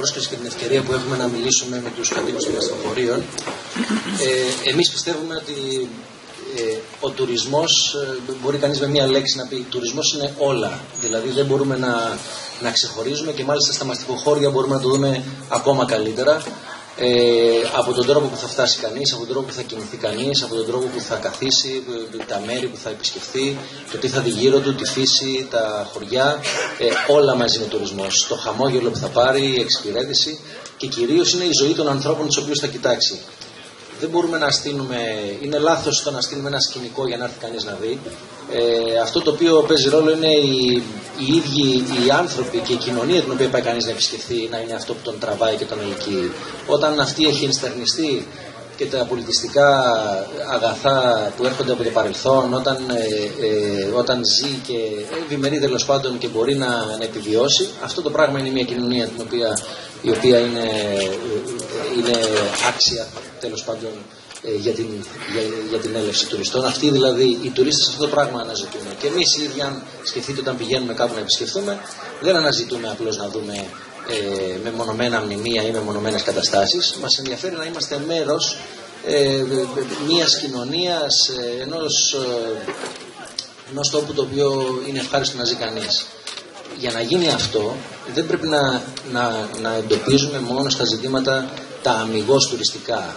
πρόσκληση και την ευκαιρία που έχουμε να μιλήσουμε με τους κατοίκους των μαστιχοφορείων. Εμείς πιστεύουμε ότι ο τουρισμός, μπορεί κανείς με μία λέξη να πει, τουρισμός είναι όλα. Δηλαδή δεν μπορούμε να ξεχωρίζουμε και μάλιστα στα μαστιχοχώρια μπορούμε να το δούμε ακόμα καλύτερα. Από τον τρόπο που θα φτάσει κανείς, από τον τρόπο που θα κινηθεί κανείς, από τον τρόπο που θα καθίσει, τα μέρη που θα επισκεφθεί, το τι θα δει γύρω του, τη φύση, τα χωριά, όλα μαζί είναι τουρισμός. Το χαμόγελο που θα πάρει, η εξυπηρέτηση και κυρίως είναι η ζωή των ανθρώπων τους οποίους θα κοιτάξει. Δεν μπορούμε να στείλουμε, είναι λάθος το να στείλουμε ένα σκηνικό για να έρθει κανείς να δει. Αυτό το οποίο παίζει ρόλο είναι οι ίδιοι οι άνθρωποι και η κοινωνία την οποία πάει κανείς να επισκεφθεί να είναι αυτό που τον τραβάει και τον ελκύει. Όταν αυτή έχει ενστερνιστεί και τα πολιτιστικά αγαθά που έρχονται από το παρελθόν, όταν ζει και ευημερεί τέλος πάντων και μπορεί να επιβιώσει, αυτό το πράγμα είναι μια κοινωνία η οποία είναι άξια τέλος πάντων για την έλευση τουριστών. Αυτοί δηλαδή οι τουρίστες αυτό το πράγμα αναζητούν. Και εμείς οι ίδιοι, αν σκεφτείτε, όταν πηγαίνουμε κάπου να επισκεφθούμε, δεν αναζητούμε απλώς να δούμε μεμονωμένα μνημεία ή μεμονωμένες καταστάσεις. Μας ενδιαφέρει να είμαστε μέρος μιας κοινωνίας, ενός τόπου το οποίο είναι ευχάριστο να ζει κανείς. Για να γίνει αυτό δεν πρέπει να εντοπίζουμε μόνο στα ζητήματα τα αμιγώς τουριστικά.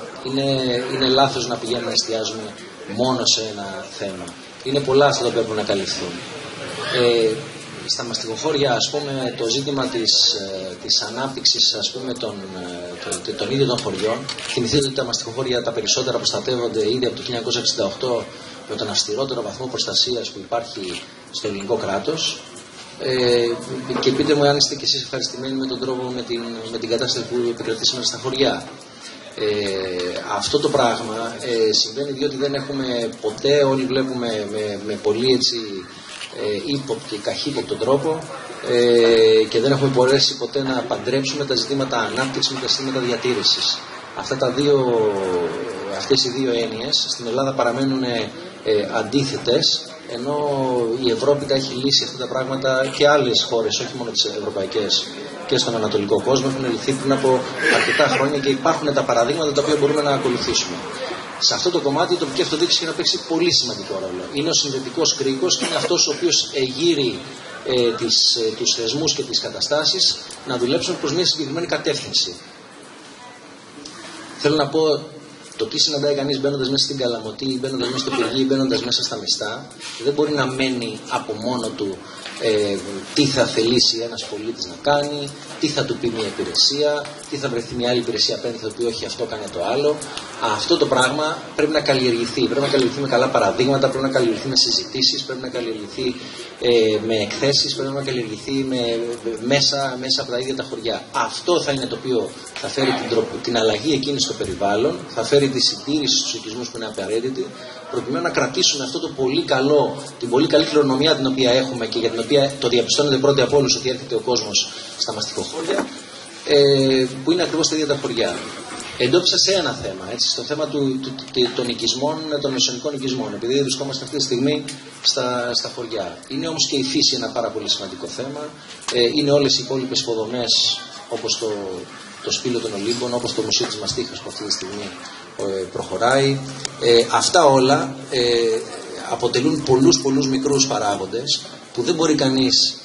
Είναι λάθος να πηγαίνουμε να εστιάζουμε μόνο σε ένα θέμα. Είναι πολλά αυτά τα οποία πρέπει να καλυφθούν. Στα μαστιχοχώρια, ας πούμε, το ζήτημα της ανάπτυξης, ας πούμε, των ίδιων των χωριών. Θυμηθείτε ότι τα μαστιχοχώρια τα περισσότερα προστατεύονται ήδη από το 1968 με τον αυστηρότερο βαθμό προστασίας που υπάρχει στο ελληνικό κράτος. Και πείτε μου αν είστε κι εσείς ευχαριστημένοι με τον τρόπο, με την κατάσταση που επικρατήσαμε στα χωριά. Αυτό το πράγμα συμβαίνει διότι δεν έχουμε ποτέ, όλοι βλέπουμε με πολύ έτσι ύποπτο και καχύποπτο τρόπο και δεν έχουμε μπορέσει ποτέ να παντρέψουμε τα ζητήματα ανάπτυξης με τα ζητήματα διατήρησης. Αυτές οι δύο έννοιες στην Ελλάδα παραμένουν αντίθετες, ενώ η Ευρώπη τα έχει λύσει αυτά τα πράγματα και άλλες χώρες, όχι μόνο τις ευρωπαϊκές, και στον ανατολικό κόσμο έχουν λυθεί πριν από αρκετά χρόνια και υπάρχουν τα παραδείγματα τα οποία μπορούμε να ακολουθήσουμε. Σε αυτό το κομμάτι η τοπική αυτοδιοίκηση έχει να παίξει πολύ σημαντικό ρόλο. Είναι ο συνδετικός κρίκος και είναι αυτός ο οποίος εγείρει τους θεσμούς και τις καταστάσεις να δουλέψουν προς μια συγκεκριμένη κατεύθυνση. Θέλω να πω, το τι συναντάει κανείς μπαίνοντας μέσα στην Καλαμωτή, μπαίνοντας μέσα στο Πυργή, μπαίνοντας μέσα στα Μιστά, δεν μπορεί να μένει από μόνο του τι θα θελήσει ένας πολίτης να κάνει, τι θα του πει μια υπηρεσία, τι θα βρεθεί μια άλλη υπηρεσία απέναντι, θα πει όχι, αυτό κάνει το άλλο. Αυτό το πράγμα πρέπει να καλλιεργηθεί. Πρέπει να καλλιεργηθεί με καλά παραδείγματα, πρέπει να καλλιεργηθεί με συζητήσεις, πρέπει να καλλιεργηθεί με εκθέσεις, πρέπει να καλλιεργηθεί μέσα από τα ίδια τα χωριά. Αυτό θα είναι το οποίο θα φέρει την αλλαγή εκείνη στο περιβάλλον, θα φέρει τη συντήρηση στους οικισμούς που είναι απαραίτητη, προκειμένου να κρατήσουμε αυτό το πολύ καλό, την πολύ καλή κληρονομιά την οποία έχουμε και για την οποία το διαπιστώνεται πρώτοι από όλους ότι έρχεται ο κόσμος στα μαστιχοχώρια, που είναι ακριβώς τα ίδια τα χωριά. Εντόπισα σε ένα θέμα, έτσι, στο θέμα των οικισμών, των μεσαιωνικών οικισμών, επειδή βρισκόμαστε αυτή τη στιγμή στα χωριά. Είναι όμως και η φύση ένα πάρα πολύ σημαντικό θέμα. Είναι όλες οι υπόλοιπες υποδομές, όπως το Σπήλαιο των Ολύμπων, όπως το Μουσείο της Μαστίχας που αυτή τη στιγμή προχωράει. Αυτά όλα αποτελούν πολλούς μικρούς παράγοντες που δεν μπορεί κανείς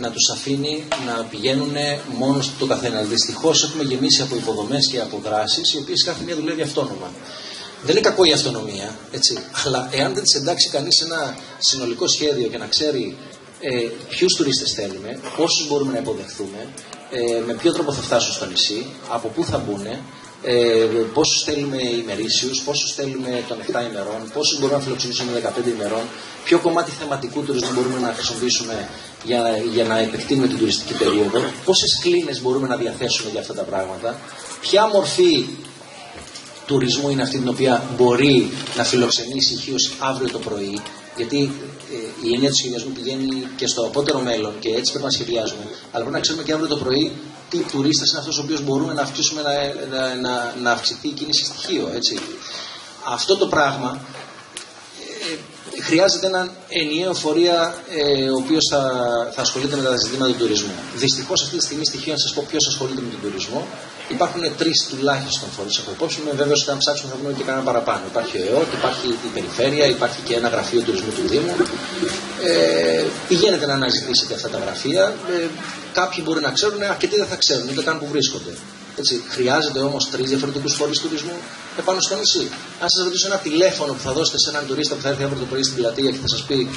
να τους αφήνει να πηγαίνουν μόνο στο καθένα. Δυστυχώς έχουμε γεμίσει από υποδομές και από δράσεις, οι οποίες κάθε μία δουλεύει αυτόνομα. Δεν είναι κακό η αυτονομία, έτσι, αλλά εάν δεν τις εντάξει κανείς σε ένα συνολικό σχέδιο και να ξέρει ποιους τουρίστες θέλουμε, πόσους μπορούμε να υποδεχθούμε, με ποιο τρόπο θα φτάσουν στο νησί, από πού θα μπουν, πόσους θέλουμε ημερήσιους, πόσους θέλουμε των 7 ημερών, πόσους μπορούμε να φιλοξενήσουμε 15 ημερών, ποιο κομμάτι θεματικού τουρισμού μπορούμε να χρησιμοποιήσουμε για να επεκτείνουμε την τουριστική περίοδο, πόσες κλίνες μπορούμε να διαθέσουμε για αυτά τα πράγματα, ποια μορφή τουρισμού είναι αυτή την οποία μπορεί να φιλοξενήσει ηχείως αύριο το πρωί, γιατί η έννοια του σχεδιασμού πηγαίνει και στο απότερο μέλλον και έτσι πρέπει να σχεδιάζουμε, αλλά πρέπει να ξέρουμε και αύριο το πρωί τι τουρίστας είναι αυτός ο οποίος μπορούμε να αυξήσουμε να αυξηθεί η κίνηση στοιχείο, έτσι. Αυτό το πράγμα χρειάζεται έναν ενιαίο φορέα ο οποίος θα ασχολείται με τα ζητήματα του τουρισμού. Δυστυχώς αυτή τη στιγμή στοιχείο να σας πω ποιος ασχολείται με τον τουρισμό. Υπάρχουν 3 τουλάχιστον φορείς από υπόψη. Είμαι βέβαιος ότι αν ψάξουμε θα βρούμε και κανένα παραπάνω. Υπάρχει ο ΕΟΤ, υπάρχει η Περιφέρεια, υπάρχει και ένα γραφείο τουρισμού του Δήμου. Πηγαίνετε να αναζητήσετε αυτά τα γραφεία. Κάποιοι μπορεί να ξέρουν, αρκετοί δεν θα ξέρουν, ούτε καν που βρίσκονται. Έτσι, χρειάζεται όμως 3 διαφορετικούς φορείς τουρισμού επάνω στο νησί. Αν σας ρωτήσω ένα τηλέφωνο που θα δώσετε σε έναν τουρίστα που θα έρθει αύριο το πρωί στην πλατεία και θα σας πει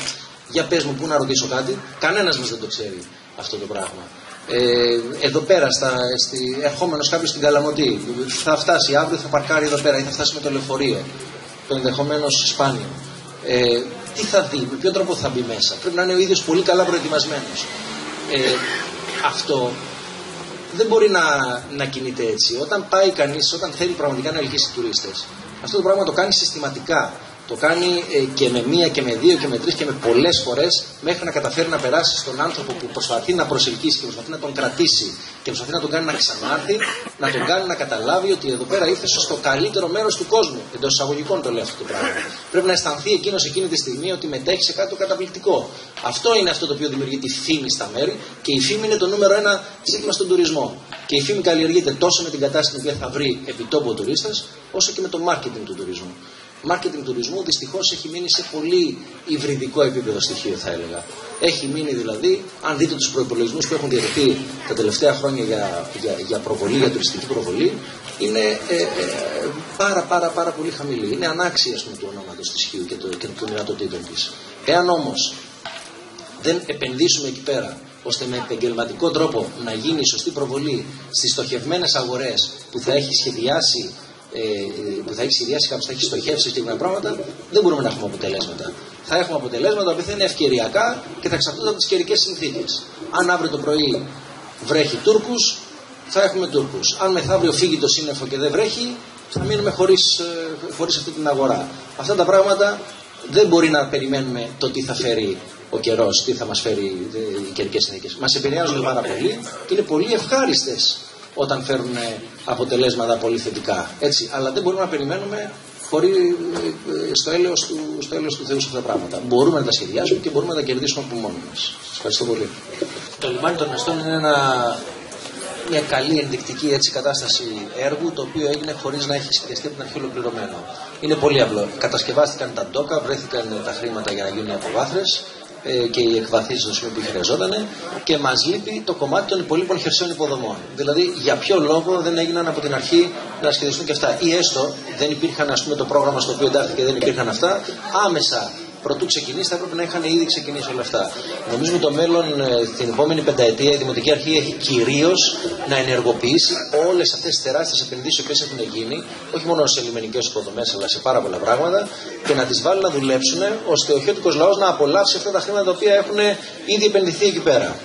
για πες μου, πού να ρωτήσω κάτι, κανένας μας δεν το ξέρει αυτό το πράγμα. Εδώ πέρα, ερχόμενος κάποιος στην Καλαμωτή, θα φτάσει αύριο, θα παρκάρει εδώ πέρα ή θα φτάσει με το λεωφορείο, το ενδεχομένως σπάνιο. Τι θα δει, με ποιον τρόπο θα μπει μέσα. Πρέπει να είναι ο ίδιος πολύ καλά προετοιμασμένος. Αυτό δεν μπορεί να κινείται έτσι. Όταν πάει κανείς, όταν θέλει πραγματικά να ελκύσει τουρίστες, αυτό το πράγμα το κάνει συστηματικά. Το κάνει και με 1 και με 2 και με 3 και με πολλές φορές μέχρι να καταφέρει να περάσει στον άνθρωπο που προσπαθεί να προσελκύσει και προσπαθεί να τον κρατήσει και προσπαθεί να τον κάνει να ξανάρθει, να τον κάνει να καταλάβει ότι εδώ πέρα ήρθε στο καλύτερο μέρος του κόσμου. Εντός εισαγωγικών το λέω αυτό το πράγμα. Πρέπει να αισθανθεί εκείνος εκείνη τη στιγμή ότι μετέχει σε κάτι το καταπληκτικό. Αυτό είναι αυτό το οποίο δημιουργεί τη φήμη στα μέρη και η φήμη είναι το νούμερο 1 ζήτημα στον τουρισμό. Και η φήμη καλλιεργείται τόσο με την κατάσταση την οποία θα βρει επιτόπου ο τουρίστας, όσο και με το marketing του τουρισμού. Marketing τουρισμού δυστυχώς έχει μείνει σε πολύ υβριδικό επίπεδο στοιχείο, θα έλεγα. Έχει μείνει δηλαδή, αν δείτε τους προϋπολογισμούς που έχουν διατεθεί τα τελευταία χρόνια για προβολή, για τουριστική προβολή, είναι πάρα πολύ χαμηλή. Είναι ανάξια του ονόματος στοιχείου και των δυνατοτήτων της. Εάν όμως δεν επενδύσουμε εκεί πέρα, ώστε με επαγγελματικό τρόπο να γίνει η σωστή προβολή στις στοχευμένες αγορές που θα έχει σχεδιάσει κάποιος, θα έχει στοχεύσει συγκεκριμένα πράγματα, δεν μπορούμε να έχουμε αποτελέσματα. Θα έχουμε αποτελέσματα που θα είναι ευκαιριακά και θα εξαρτώνται από τις καιρικές συνθήκες. Αν αύριο το πρωί βρέχει Τούρκους, θα έχουμε Τούρκους. Αν μεθαύριο φύγει το σύννεφο και δεν βρέχει, θα μείνουμε χωρίς αυτή την αγορά. Αυτά τα πράγματα δεν μπορεί να περιμένουμε το τι θα φέρει ο καιρός, τι θα μας φέρει οι καιρικές συνθήκες. Μας επηρεάζουν πάρα πολύ και είναι πολύ ευχάριστες όταν φέρουν αποτελέσματα πολύ θετικά. Έτσι, αλλά δεν μπορούμε να περιμένουμε στο έλεος του Θεού σε αυτά τα πράγματα. Μπορούμε να τα σχεδιάσουμε και μπορούμε να τα κερδίσουμε από μόνοι μας. Σας ευχαριστώ πολύ. Το λιμάνι των Νεστών είναι μια καλή ενδεικτική κατάσταση έργου, το οποίο έγινε χωρίς να έχει σχεδιαστεί από την αρχή ολοκληρωμένο. Είναι πολύ απλό. Κατασκευάστηκαν τα ντόκα, βρέθηκαν τα χρήματα για να γίνουν οι αποβάθρες και οι εκβαθήσεις στο σημείο που χρειαζόταν και μας λείπει το κομμάτι των υπολείπων χερσαίων υποδομών. Δηλαδή, για ποιο λόγο δεν έγιναν από την αρχή να σχεδιαστούν και αυτά, ή έστω δεν υπήρχαν, το πρόγραμμα στο οποίο εντάχθηκε δεν υπήρχαν αυτά, άμεσα πρωτού ξεκινήσει, θα έπρεπε να είχαν ήδη ξεκινήσει όλα αυτά. Νομίζουμε το μέλλον, την επόμενη πενταετία, η Δημοτική Αρχή έχει κυρίως να ενεργοποιήσει όλες αυτές τις τεράστιες επενδύσεις οι οποίες έχουν γίνει, όχι μόνο σε λιμενικές υποδομές, αλλά σε πάρα πολλά πράγματα, και να τις βάλει να δουλέψουν, ώστε ο χιώτικος λαός να απολαύσει αυτά τα χρήματα τα οποία έχουν ήδη επενδυθεί εκεί πέρα.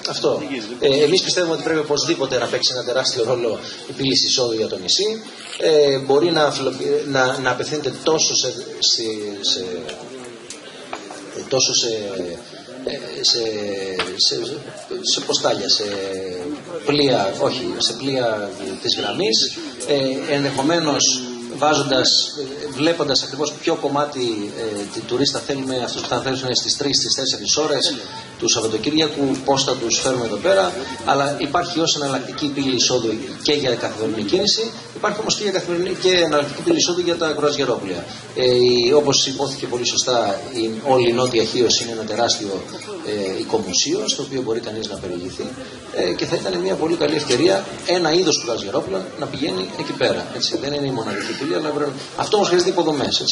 Αυτό. Εμείς πιστεύουμε ότι πρέπει οπωσδήποτε να παίξει ένα τεράστιο ρόλο η πύληση εισόδου για το νησί. Μπορεί να απευθύνεται τόσο σε ποστάλια, σε πλοία της γραμμής, ενδεχομένως βλέποντας ακριβώς ποιο κομμάτι τουρίστα θέλουμε, αυτούς που θα θέλουν στις 3-4 ώρες του Σαββατοκύριακου, πώς θα τους φέρουμε εδώ πέρα, αλλά υπάρχει ως εναλλακτική πύλη εισόδου και για καθημερινή κίνηση, υπάρχει όμως και εναλλακτική πύλη εισόδου για τα κρουαζιερόπλια. Όπως υπόθηκε πολύ σωστά, όλη η Νότια Χίος είναι ένα τεράστιο οικομουσείο, στο οποίο μπορεί κανείς να περιηγηθεί και θα ήταν μια πολύ καλή ευκαιρία ένα είδος κρουαζιερόπλων να πηγαίνει εκεί πέρα. Έτσι. Δεν είναι η μοναδική πύλη, αλλά αυτό όμως χρειάζεται υποδομές.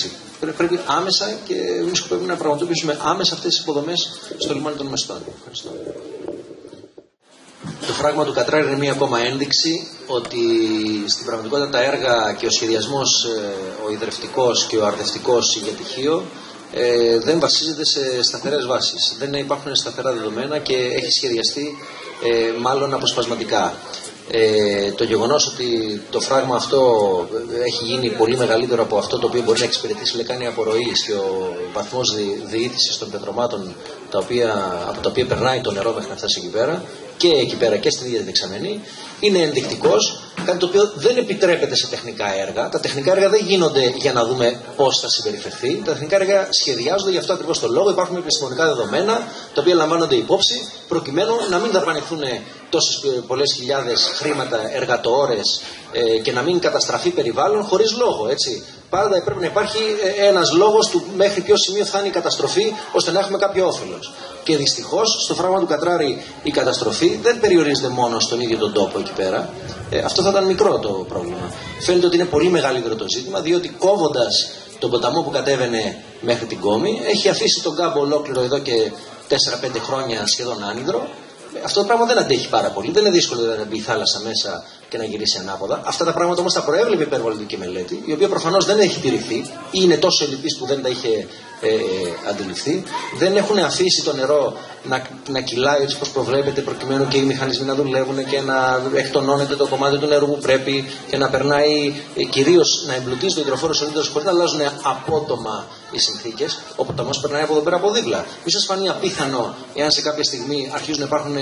Πρέπει άμεσα και εμείς πρέπει να πραγματοποιήσουμε άμεσα αυτές τις υποδομές στο λιμάνι των Μεστών. Ευχαριστώ. Το φράγμα του Κατράρι είναι μία ακόμα ένδειξη ότι στην πραγματικότητα τα έργα και ο σχεδιασμός, ο ιδρευτικός και ο αρδευτικός για τη Χίο, δεν βασίζεται σε σταθερές βάσεις. Δεν υπάρχουν σταθερά δεδομένα και έχει σχεδιαστεί μάλλον αποσπασματικά. Το γεγονός ότι το φράγμα αυτό έχει γίνει πολύ μεγαλύτερο από αυτό το οποίο μπορεί να εξυπηρετήσει λεκάνη απορροής και ο βαθμός διοίτησης των πετρωμάτων από τα οποία περνάει το νερό μέχρι να φτάσει εκεί πέρα, και εκεί πέρα και στην ίδια τη δεξαμενή, είναι ενδεικτικός, κάτι το οποίο δεν επιτρέπεται σε τεχνικά έργα. Τα τεχνικά έργα δεν γίνονται για να δούμε πώς θα συμπεριφερθεί. Τα τεχνικά έργα σχεδιάζονται γι' αυτό ακριβώς το λόγο. Υπάρχουν επιστημονικά δεδομένα τα οποία λαμβάνονται υπόψη, προκειμένου να μην δαπανηθούν τόσες πολλές χιλιάδες χρήματα, εργατοώρες και να μην καταστραφεί περιβάλλον χωρίς λόγο. Έτσι. Πάντα πρέπει να υπάρχει ένας λόγος του μέχρι ποιο σημείο φτάνει η καταστροφή, ώστε να έχουμε κάποιο όφελος. Και δυστυχώς στο φράγμα του Κατράρη η καταστροφή δεν περιορίζεται μόνο στον ίδιο τον τόπο εκεί πέρα. Αυτό θα ήταν μικρό το πρόβλημα. Φαίνεται ότι είναι πολύ μεγαλύτερο το ζήτημα, διότι κόβοντας τον ποταμό που κατέβαινε μέχρι την Κόμη, έχει αφήσει τον κάμπο ολόκληρο εδώ και 4-5 χρόνια σχεδόν άνυδρο. Αυτό το πράγμα δεν αντέχει πάρα πολύ. Δεν είναι δύσκολο να μπει η θάλασσα μέσα και να γυρίσει ανάποδα. Αυτά τα πράγματα όμως τα προέβλεπε η υπερβολική μελέτη, η οποία προφανώς δεν έχει τηρηθεί ή είναι τόσο ελλειπής που δεν τα είχε αντιληφθεί. Δεν έχουν αφήσει το νερό να κυλάει έτσι όπως προβλέπεται, προκειμένου και οι μηχανισμοί να δουλεύουν και να εκτονώνεται το κομμάτι του νερού που πρέπει και να περνάει, κυρίως να εμπλουτίζει το υδροφόρο σωλήνδρος χωρίς να αλλάζουν απότομα οι συνθήκες. Ο ποταμός περνάει από εδώ πέρα από δίπλα. Μη σας φανεί απίθανο εάν σε κάποια στιγμή αρχίζουν να υπάρχουν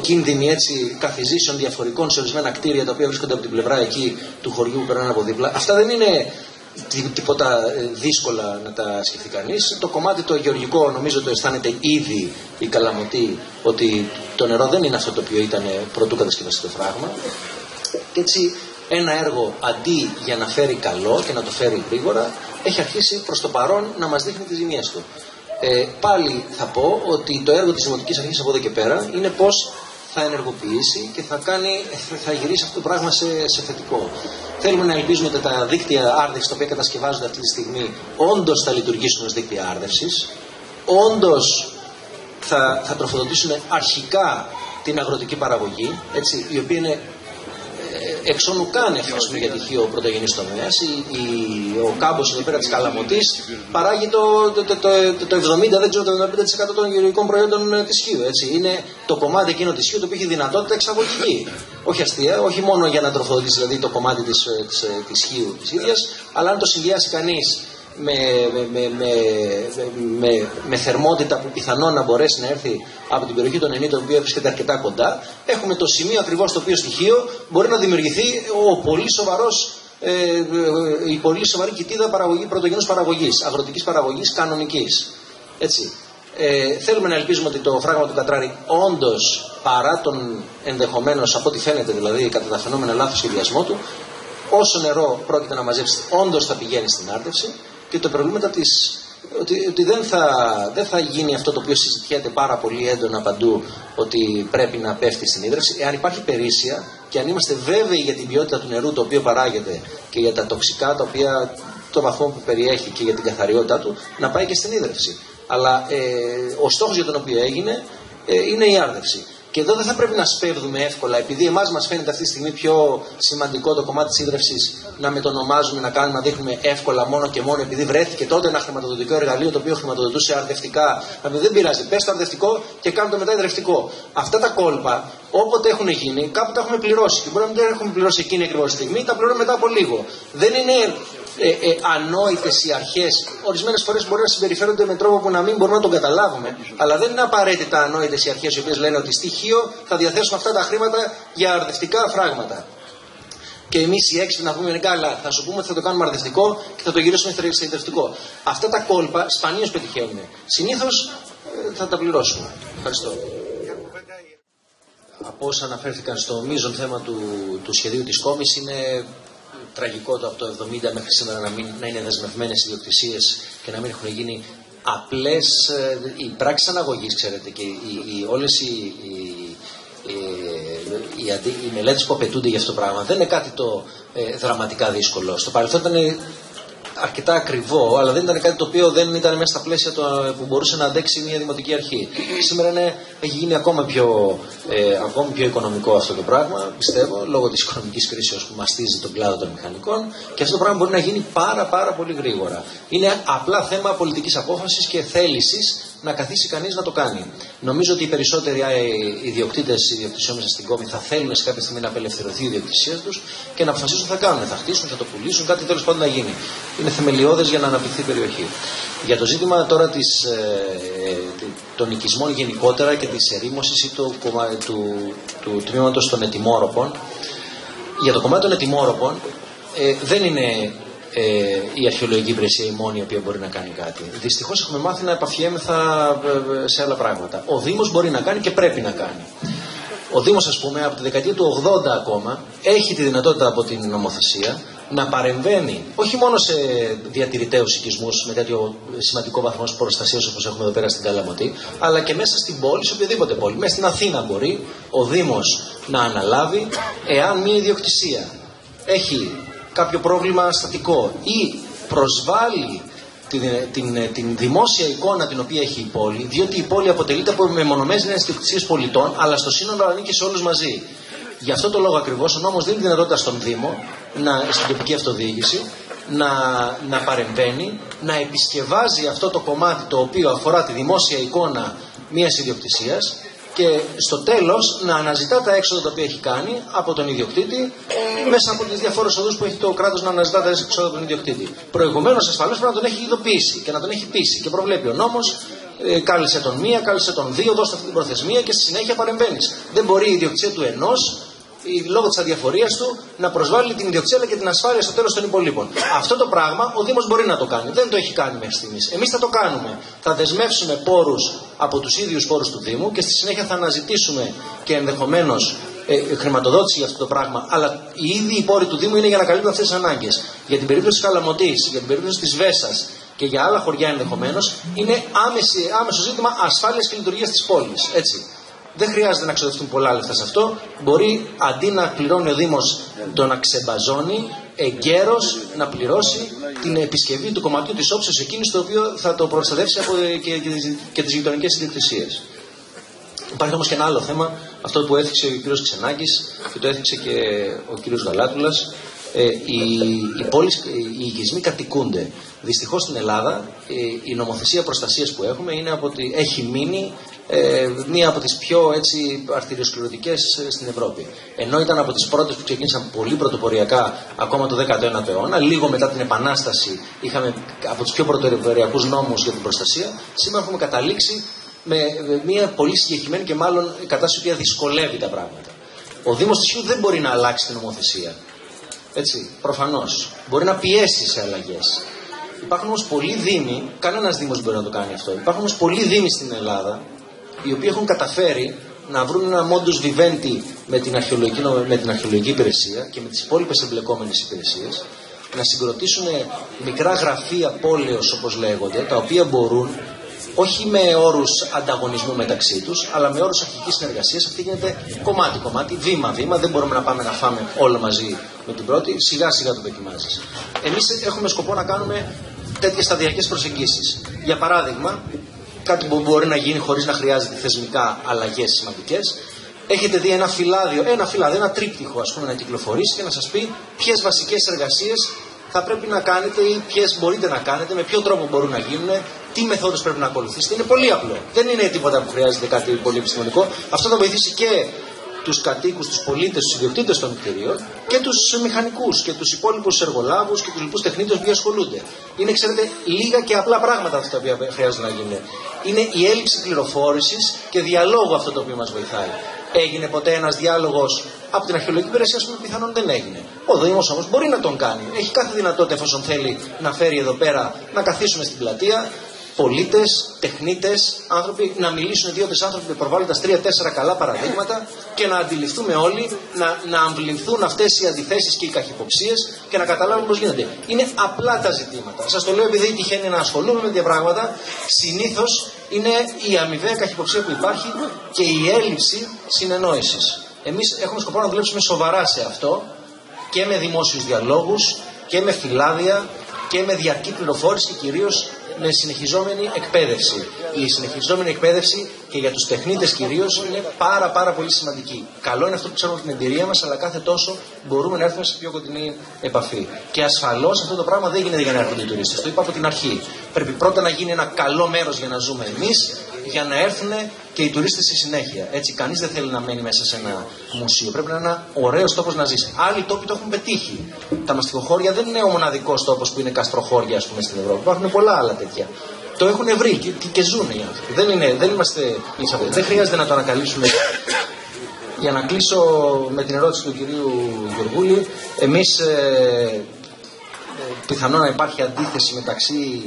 κίνδυνοι έτσι καθιζήσεων διαφορικών σε ορισμένα κτίρια τα οποία βρίσκονται από την πλευρά εκεί του χωριού που περνάνε από δίπλα. Αυτά δεν είναι τίποτα δύσκολα να τα σκεφτεί κανείς. Το κομμάτι το γεωργικό νομίζω το αισθάνεται ήδη η Καλαμωτή, ότι το νερό δεν είναι αυτό το οποίο ήταν πρωτού κατασκευαστεί το φράγμα. Και έτσι ένα έργο αντί για να φέρει καλό και να το φέρει γρήγορα, έχει αρχίσει προς το παρόν να μας δείχνει τις ζημιές του. Πάλι θα πω ότι το έργο της Δημοτικής Αρχής από εδώ και πέρα είναι πώς θα ενεργοποιήσει και θα γυρίσει αυτό το πράγμα σε θετικό. Θέλουμε να ελπίζουμε ότι τα δίκτυα άρδευσης τα οποία κατασκευάζονται αυτή τη στιγμή όντως θα λειτουργήσουν ως δίκτυα άρδευσης, όντως θα τροφοδοτήσουν αρχικά την αγροτική παραγωγή, έτσι, η οποία είναι εξ όνου κάνευ, για τυχείο πρωτογενής τομέας. Ο κάμπος εδώ πέρα της Καλαμωτής παράγει το 70, δεν ξέρω, το 75% των γεωργικών προϊόντων της Χίου. Έτσι. Είναι το κομμάτι εκείνο της Χίου το οποίο έχει δυνατότητα εξαγωγική. Όχι αστεία, όχι μόνο για να τροφοδοτήσει δηλαδή το κομμάτι της Χίου της ίδιας, αλλά αν το συνδυάσει κανείς με θερμότητα που πιθανόν να μπορέσει να έρθει από την περιοχή των Ενίτων, η οποία βρίσκεται αρκετά κοντά, έχουμε το σημείο ακριβώς το οποίο στοιχείο μπορεί να δημιουργηθεί η πολύ σοβαρή κοιτίδα πρωτογενούς παραγωγής, αγροτικής παραγωγής, κανονικής. Έτσι. Θέλουμε να ελπίζουμε ότι το φράγμα του Κατράρη όντως, παρά τον ενδεχομένως, από ό,τι φαίνεται δηλαδή κατά τα φαινόμενα λάθος σχεδιασμό του, όσο νερό πρόκειται να μαζέψει, όντως θα πηγαίνει στην άρδευση. Και το προβλήματα ότι δεν θα γίνει αυτό το οποίο συζητιέται πάρα πολύ έντονα παντού, ότι πρέπει να πέφτει στην ίδρυυση. Εάν υπάρχει περίσσια και αν είμαστε βέβαιοι για την ποιότητα του νερού το οποίο παράγεται και για τα τοξικά τα οποία το βαθμό που περιέχει και για την καθαριότητά του, να πάει και στην ίδρυυση. Αλλά ο στόχος για τον οποίο έγινε είναι η άρδευση. Και εδώ δεν θα πρέπει να σπέβδουμε εύκολα, επειδή εμάς μας φαίνεται αυτή τη στιγμή πιο σημαντικό το κομμάτι της ίδρυυσης να μετονομάζουμε, να κάνουμε, να δείχνουμε εύκολα μόνο και μόνο επειδή βρέθηκε τότε ένα χρηματοδοτικό εργαλείο το οποίο χρηματοδοτούσε αρδευτικά. Να πει δεν πειράζει, πες το αρδευτικό και κάνουμε το μετά υδρευτικό. Αυτά τα κόλπα, όποτε έχουν γίνει, κάπου τα έχουμε πληρώσει. Και μπορεί να μην τα έχουμε πληρώσει εκείνη ακριβώς τη στιγμή, τα πληρώνουμε μετά από λίγο. Δεν είναι ανόητες οι αρχές. Ορισμένες φορές μπορεί να συμπεριφέρονται με τρόπο που να μην μπορούμε να τον καταλάβουμε, αλλά δεν είναι απαραίτητα ανόητες οι αρχές οι οποίες λένε ότι στοιχείο θα διαθέσουμε αυτά τα χρήματα για αρδευτικά φράγματα. Και εμείς οι έξυπνοι να πούμε καλά, θα σου πούμε ότι θα το κάνουμε αρδευτικό και θα το γυρίσουμε σε υδρευτικό. Αυτά τα κόλπα σπανίως πετυχαίνουν. Συνήθως θα τα πληρώσουμε. Ευχαριστώ. Από όσα αναφέρθηκαν στο μείζον θέμα του σχεδίου της Κόμης, είναι τραγικό το από το 70 μέχρι σήμερα να είναι δεσμευμένες ιδιοκτησίες και να μην έχουν γίνει απλές οι πράξεις αναγωγής, ξέρετε, και όλες οι μελέτες που απαιτούνται για αυτό το πράγμα δεν είναι κάτι το δραματικά δύσκολο. Στο παρελθόν ήταν αρκετά ακριβό, αλλά δεν ήταν κάτι το οποίο δεν ήταν μέσα στα πλαίσια που μπορούσε να αντέξει μια δημοτική αρχή. Σήμερα έχει γίνει ακόμη πιο οικονομικό αυτό το πράγμα, πιστεύω, λόγω της οικονομικής κρίσης που μαστίζει τον κλάδο των μηχανικών, και αυτό το πράγμα μπορεί να γίνει πάρα πολύ γρήγορα. Είναι απλά θέμα πολιτικής απόφασης και θέλησης να καθίσει κανείς να το κάνει. Νομίζω ότι οι περισσότεροι ιδιοκτήτες ιδιοκτησιών μέσα στην Κόμη θα θέλουν σε κάποια στιγμή να απελευθερωθεί η ιδιοκτησία τους και να αποφασίσουν τι θα κάνουν. Θα χτίσουν, θα το πουλήσουν, κάτι τέλος πάντων να γίνει. Είναι θεμελιώδες για να αναπτυχθεί η περιοχή. Για το ζήτημα τώρα των οικισμών γενικότερα και της ερήμωσης ή του τμήματος των ετοιμόρροπων, για το κομμάτι των ετοιμόρροπων δεν είναι η αρχαιολογική υπηρεσία η μόνη η οποία μπορεί να κάνει κάτι. Δυστυχώς έχουμε μάθει να επαφιέμεθα σε άλλα πράγματα. Ο Δήμος μπορεί να κάνει και πρέπει να κάνει. Ο Δήμος, ας πούμε, από τη δεκαετία του 80 ακόμα έχει τη δυνατότητα από την νομοθεσία να παρεμβαίνει όχι μόνο σε διατηρηταίους οικισμούς με τέτοιο σημαντικό βαθμό προστασίας όπως έχουμε εδώ πέρα στην Καλαμωτή, αλλά και μέσα στην πόλη, σε οποιαδήποτε πόλη. Μέσα στην Αθήνα μπορεί ο Δήμος να αναλάβει, εάν μια ιδιοκτησία έχει κάποιο πρόβλημα στατικό ή προσβάλλει την δημόσια εικόνα την οποία έχει η πόλη, διότι η πόλη αποτελείται από μεμονωμένες ιδιοκτησίες πολιτών, αλλά στο σύνολο ανήκει σε όλους μαζί. Γι' αυτό το λόγο ακριβώς ο νόμος δίνει δυνατότητα στον Δήμο, στην τοπική αυτοδιοίκηση, να παρεμβαίνει, να επισκευάζει αυτό το κομμάτι το οποίο αφορά τη δημόσια εικόνα μιας ιδιοκτησίας και στο τέλος να αναζητά τα έξοδα τα οποία έχει κάνει από τον ιδιοκτήτη μέσα από τις διαφόρες οδούς που έχει το κράτος να αναζητά τα έξοδα από τον ιδιοκτήτη. Προηγουμένως ασφαλώς πρέπει να τον έχει ειδοποιήσει και να τον έχει πείσει. Και προβλέπει ο νόμος, κάλεσε τον μία, κάλεσε τον δύο, δώστε αυτή την προθεσμία και στη συνέχεια παρεμβαίνεις. Δεν μπορεί η ιδιοκτησία του ενός, λόγω της αδιαφορίας του, να προσβάλλει την ιδιοκτησία και την ασφάλεια στο τέλος των υπολείπων. Αυτό το πράγμα ο Δήμος μπορεί να το κάνει. Δεν το έχει κάνει μέχρι στιγμής. Εμείς θα το κάνουμε. Θα δεσμεύσουμε πόρους από τους ίδιους πόρους του Δήμου και στη συνέχεια θα αναζητήσουμε και ενδεχομένως χρηματοδότηση για αυτό το πράγμα. Αλλά οι ίδιοι οι πόροι του Δήμου είναι για να καλύπτουν αυτές τις ανάγκες. Για την περίπτωση της Καλαμωτής, για την περίπτωση της Βέσσας και για άλλα χωριά ενδεχομένως, είναι άμεσο ζήτημα ασφάλειας και λειτουργίας της πόλης. Έτσι. Δεν χρειάζεται να ξοδευτούν πολλά λεφτά σε αυτό. Μπορεί αντί να πληρώνει ο Δήμος το να ξεμπαζώνει, εγκαίρως να πληρώσει την επισκευή του κομματιού της όψεως εκείνης το οποίο θα το προστατεύσει από και τις γειτονικές ιδιοκτησίες. Υπάρχει όμως και ένα άλλο θέμα, αυτό που έθιξε ο κ. Ξενάκης και το έθιξε και ο κ. Γαλάτουλας. Οι οικισμοί κατοικούνται. Δυστυχώς στην Ελλάδα η νομοθεσία προστασίας που έχουμε έχει μείνει μία από τις πιο αρτηριοσκληρωτικές στην Ευρώπη. Ενώ ήταν από τις πρώτες που ξεκίνησαν πολύ πρωτοποριακά ακόμα το 19ο αιώνα, λίγο μετά την Επανάσταση είχαμε από τους πιο πρωτοποριακούς νόμους για την προστασία. Σήμερα έχουμε καταλήξει με μία πολύ συγκεκριμένη και μάλλον κατάσταση που δυσκολεύει τα πράγματα. Ο Δήμος της Χίου δεν μπορεί να αλλάξει την νομοθεσία. Έτσι, προφανώς. Μπορεί να πιέσει σε αλλαγές. Υπάρχουν όμως πολλοί δήμοι, κανένας δήμος δεν μπορεί να το κάνει αυτό. Υπάρχουν όμως πολλοί δήμοι στην Ελλάδα, οι οποίοι έχουν καταφέρει να βρουν ένα modus vivendi με την αρχαιολογική υπηρεσία και με τις υπόλοιπες εμπλεκόμενες υπηρεσίες, να συγκροτήσουν μικρά γραφεία πόλεως, όπως λέγονται, τα οποία μπορούν, όχι με όρους ανταγωνισμού μεταξύ τους, αλλά με όρους αρχικής συνεργασίας. Αυτή γίνεται κομμάτι-κομμάτι, βήμα-βήμα. Δεν μπορούμε να πάμε να φάμε όλα μαζί με την πρώτη. Σιγά-σιγά το δοκιμάζεις. Εμείς έχουμε σκοπό να κάνουμε τέτοιες σταδιακές προσεγγίσεις. Για παράδειγμα, κάτι που μπορεί να γίνει χωρίς να χρειάζεται θεσμικά αλλαγές σημαντικές. Έχετε δει ένα φυλάδιο, ένα τρίπτυχο, ας πούμε, να κυκλοφορήσει και να σας πει ποιες βασικές εργασίες θα πρέπει να κάνετε ή ποιες μπορείτε να κάνετε, με ποιο τρόπο μπορούν να γίνουν, τι μεθόδους πρέπει να ακολουθήσετε. Είναι πολύ απλό. Δεν είναι τίποτα που χρειάζεται κάτι πολύ επιστημονικό. Αυτό θα βοηθήσει και τους κατοίκους, τους πολίτες, τους ιδιοκτήτες των κτηρίων και τους μηχανικούς και τους υπόλοιπους εργολάβους και τους λοιπούς τεχνίτες που ασχολούνται. Είναι, ξέρετε, λίγα και απλά πράγματα αυτά τα οποία χρειάζεται να γίνουν. Είναι η έλλειψη πληροφόρησης και διαλόγου αυτό το οποίο μας βοηθάει. Έγινε ποτέ ένας διάλογος από την αρχαιολογική υπηρεσία, ας πούμε, πιθανόν δεν έγινε. Ο Δήμος όμως μπορεί να τον κάνει. Έχει κάθε δυνατότητα, εφόσον θέλει, να φέρει εδώ πέρα, να καθίσουμε στην πλατεία, πολίτες, τεχνίτες, άνθρωποι, να μιλήσουν δύο-τρεις άνθρωποι προβάλλοντας 3-4 καλά παραδείγματα και να αντιληφθούμε όλοι, να αμβληνθούν αυτές οι αντιθέσεις και οι καχυποψίες και να καταλάβουμε πώς γίνεται. Είναι απλά τα ζητήματα. Σας το λέω επειδή τυχαίνει να ασχολούμαι με τέτοια πράγματα. Συνήθως είναι η αμοιβαία καχυποψία που υπάρχει και η έλλειψη συνεννόησης. Εμείς έχουμε σκοπό να δουλέψουμε σοβαρά σε αυτό και με δημόσιους διαλόγους και με φυλάδια και με διαρκή πληροφόρηση και κυρίως με συνεχιζόμενη εκπαίδευση. Η συνεχιζόμενη εκπαίδευση και για τους τεχνίτες κυρίως είναι πάρα πολύ σημαντική. Καλό είναι αυτό που ξέρουμε από την εμπειρία μας, αλλά κάθε τόσο μπορούμε να έρθουμε σε πιο κοντινή επαφή. Και ασφαλώς αυτό το πράγμα δεν γίνεται για να έρχονται οι τουρίστες. Το είπα από την αρχή. Πρέπει πρώτα να γίνει ένα καλό μέρος για να ζούμε εμείς, για να έρθουν και οι τουρίστες στη συνέχεια. Έτσι, κανείς δεν θέλει να μένει μέσα σε ένα μουσείο. Πρέπει να είναι ένα ωραίος τόπος να ζήσει. Άλλοι τόποι το έχουν πετύχει. Τα μαστιχοχώρια δεν είναι ο μοναδικός τόπος που είναι καστροχώρια, ας πούμε, στην Ευρώπη. Υπάρχουν πολλά άλλα τέτοια. Το έχουν βρει και ζουν οι άνθρωποι. Δεν είμαστε. Δεν χρειάζεται να το ανακαλύψουμε. Για να κλείσω με την ερώτηση του κυρίου Γεωργούλη, εμείς πιθανόν να υπάρχει αντίθεση μεταξύ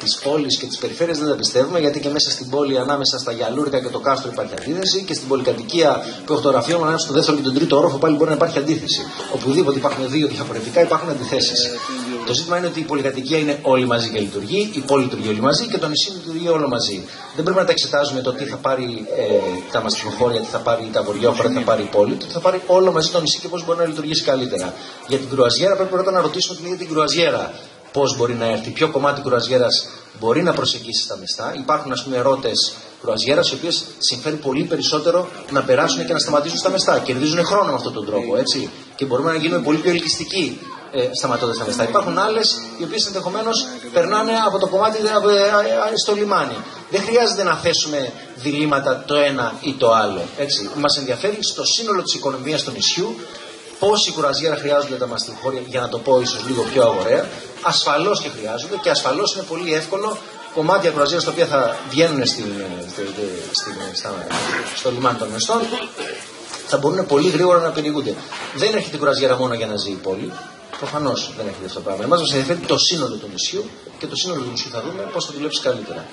της πόλης και της περιφέρειας δεν τα πιστεύουμε, γιατί και μέσα στην πόλη, ανάμεσα στα Γιαλούρικα και το Κάστρο υπάρχει αντίθεση, και στην πολυκατοικία που έχω το γραφείο μου, ανάμεσα στο δεύτερο και τον τρίτο όροφο πάλι μπορεί να υπάρχει αντίθεση. Οπουδήποτε υπάρχουν δύο διαφορετικά, υπάρχουν αντιθέσεις. Το ζήτημα είναι ότι η πολυκατοικία είναι όλη μαζί και λειτουργεί, η πόλη λειτουργεί όλη μαζί και το νησί λειτουργεί όλο μαζί. Δεν πρέπει να τα εξετάζουμε το τι θα πάρει τα μαστιχοχώρια, τι θα πάρει τα βορειόχώρα, τι θα πάρει η πόλη, το τι θα πάρει όλο μαζί το νησί και πώς μπορεί να λειτουργήσει καλύτερα. Για την κρουαζιέρα πρέπει πρώτα να ρωτήσουμε την ίδια την κρουαζιέρα. Πώς μπορεί να έρθει, ποιο κομμάτι κρουαζιέρας μπορεί να προσεγγίσει στα μεστά. Υπάρχουν, ας πούμε, ρότες κρουαζιέρας, οι οποίες συμφέρει πολύ περισσότερο να περάσουν και να σταματήσουν στα μεστά. Κερδίζουν χρόνο με αυτόν τον τρόπο, έτσι. Και μπορούμε να γίνουμε πολύ πιο ελκυστικοί σταματώντας στα μεστά. Υπάρχουν άλλες, οι οποίες ενδεχομένως περνάνε από το κομμάτι στο λιμάνι. Δεν χρειάζεται να θέσουμε διλήμματα το ένα ή το άλλο. Έτσι. Μας ενδιαφέρει στο σύνολο της οικονομίας του νησιού. Πόση κουραζιέρα χρειάζονται τα μαστιχώρια, για να το πω ίσως λίγο πιο αγοραία. Ασφαλώς και χρειάζονται, και ασφαλώς είναι πολύ εύκολο κομμάτια κουραζιέρα τα οποία θα βγαίνουν στο λιμάνι των μεστών, θα μπορούν πολύ γρήγορα να περιηγούνται. Δεν έρχεται η κουραζιέρα μόνο για να ζει η πόλη. Προφανώς δεν έρχεται αυτό το πράγμα. Εμάς μας ενδιαφέρει το σύνολο του νησιού, και το σύνολο του νησιού θα δούμε πώς θα δουλέψει καλύτερα.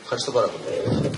Ευχαριστώ πάρα πολύ.